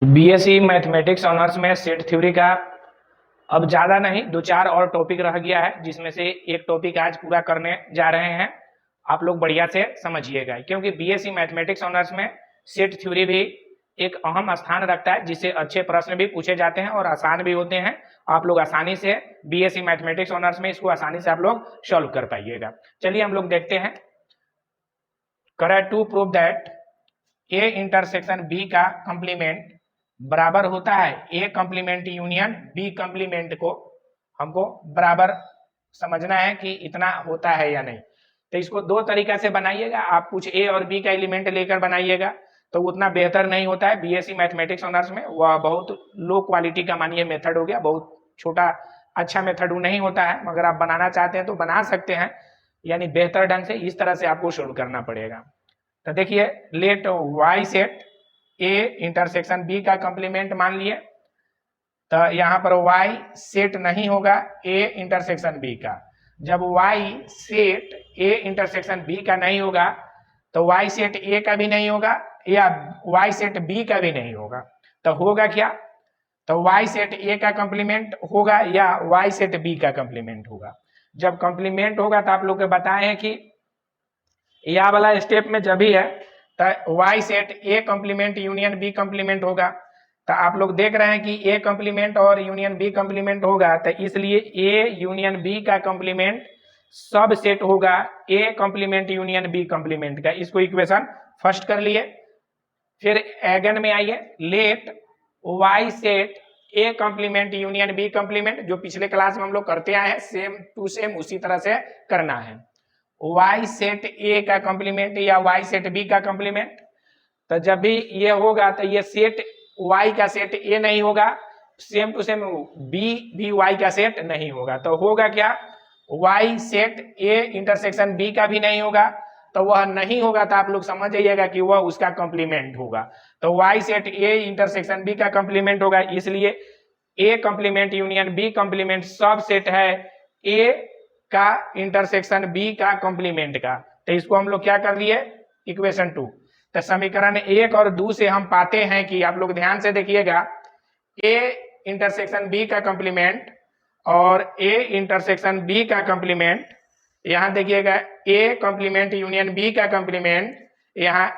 BSc mathematics honours में set theory का अब ज़्यादा नहीं, 2-4 और टॉपिक रह गया है, जिसमें से एक टॉपिक आज पूरा करने जा रहे हैं। आप लोग बढ़िया से समझिएगा, क्योंकि बीएससी मैथमेटिक्स ऑनर्स में सेट थ्योरी भी एक अहम स्थान रखता है, जिससे अच्छे प्रश्न भी पूछे जाते हैं और आसान भी होते हैं। आप लोग आसानी से बीएससी मैथमेटिक्स ऑनर्स में इसको आसानी से आप लोग सॉल्व कर पाइएगा। चलिए हम लोग देखते हैं। Correct to prove that A intersection B का कंप्लीमेंट बराबर होता है A complement union B complement को हमको बराबर समझना है कि इतना होता है या नहीं। तो इसको दो तरीका से बनाइएगा। आप कुछ ए और बी का एलिमेंट लेकर बनाइएगा तो उतना बेहतर नहीं होता है। बीएससी मैथमेटिक्स ऑनर्स में वह बहुत लो क्वालिटी का मानिए मेथड हो गया, बहुत छोटा अच्छा मेथड नहीं होता है। मगर आप बनाना चाहते हैं तो बना सकते हैं, यानी बेहतर ढंग से इस तरह से आपको सोल्व करना पड़ेगा। तो देखिए, let Y set A intersection B का कंप्लीमेंट मान लिए, तो यहाँ पर y सेट नहीं होगा a इंटरसेक्शन b का। जब y set a intersection b का नहीं होगा तो y सेट a का भी नहीं होगा या y सेट b का भी नहीं होगा। तो होगा क्या? तो y सेट a का कंप्लीमेंट होगा या y सेट b का कंप्लीमेंट होगा। जब कंप्लीमेंट होगा तो आप लोग को बताए हैं कि यह वाला स्टेप में जब भी है तो y set a complement union b complement होगा। तो आप लोग देख रहे हैं कि a कंप्लीमेंट और यूनियन b कंप्लीमेंट होगा, तो इसलिए a यूनियन b का कंप्लीमेंट सब सेट होगा a complement union b complement का। इसको इक्वेशन फर्स्ट कर लिए। फिर अगेन में आइए, let y set a complement union b complement, जो पिछले क्लास में हम लोग करते आए हैं, सेम टू सेम उसी तरह से करना है। y सेट a का कंप्लीमेंट या y सेट b का कंप्लीमेंट। तो जब भी ये होगा तो ये सेट y का सेट a नहीं होगा, सेम टू सेम b भी y का सेट नहीं होगा। तो होगा क्या? y set a intersection b का भी नहीं होगा। तो वह नहीं होगा तो आप लोग समझ जाइएगा कि वह उसका कंप्लीमेंट होगा। तो y set a intersection b का कंप्लीमेंट होगा, इसलिए a complement union b complement सब सेट है a का इंटरसेक्शन b का कंप्लीमेंट का। तो इसको हम लोग क्या कर लिए? इक्वेशन 2। तो समीकरण 1 और 2 से हम पाते हैं कि, आप लोग ध्यान से देखिएगा, a इंटरसेक्शन b का कंप्लीमेंट और a इंटरसेक्शन b का कंप्लीमेंट, यहाँ देखिएगा a कंप्लीमेंट यूनियन b का कंप्लीमेंट, यहाँ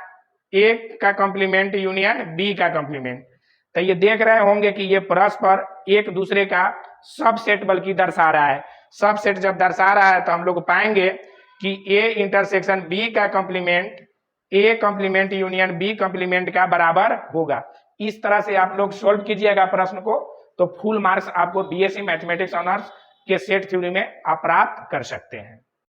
a का कंप्लीमेंट यूनियन b का कंप्लीमेंट। तो ये देख रहे होंगे कि ये परस्पर एक दूसरे का सबसेट बल्कि दर्शा रहा है। सबसेट जब दर्शा रहा है तो हम लोग पाएंगे कि a इंटरसेक्शन b का complement a complement union b complement का बराबर होगा। इस तरह से आप लोग सोल्व कीजिएगा प्रश्न को, तो फुल मार्क्स आपको बीएससी मैथमेटिक्स ऑनर्स के सेट थ्योरी में आप प्राप्त कर सकते हैं।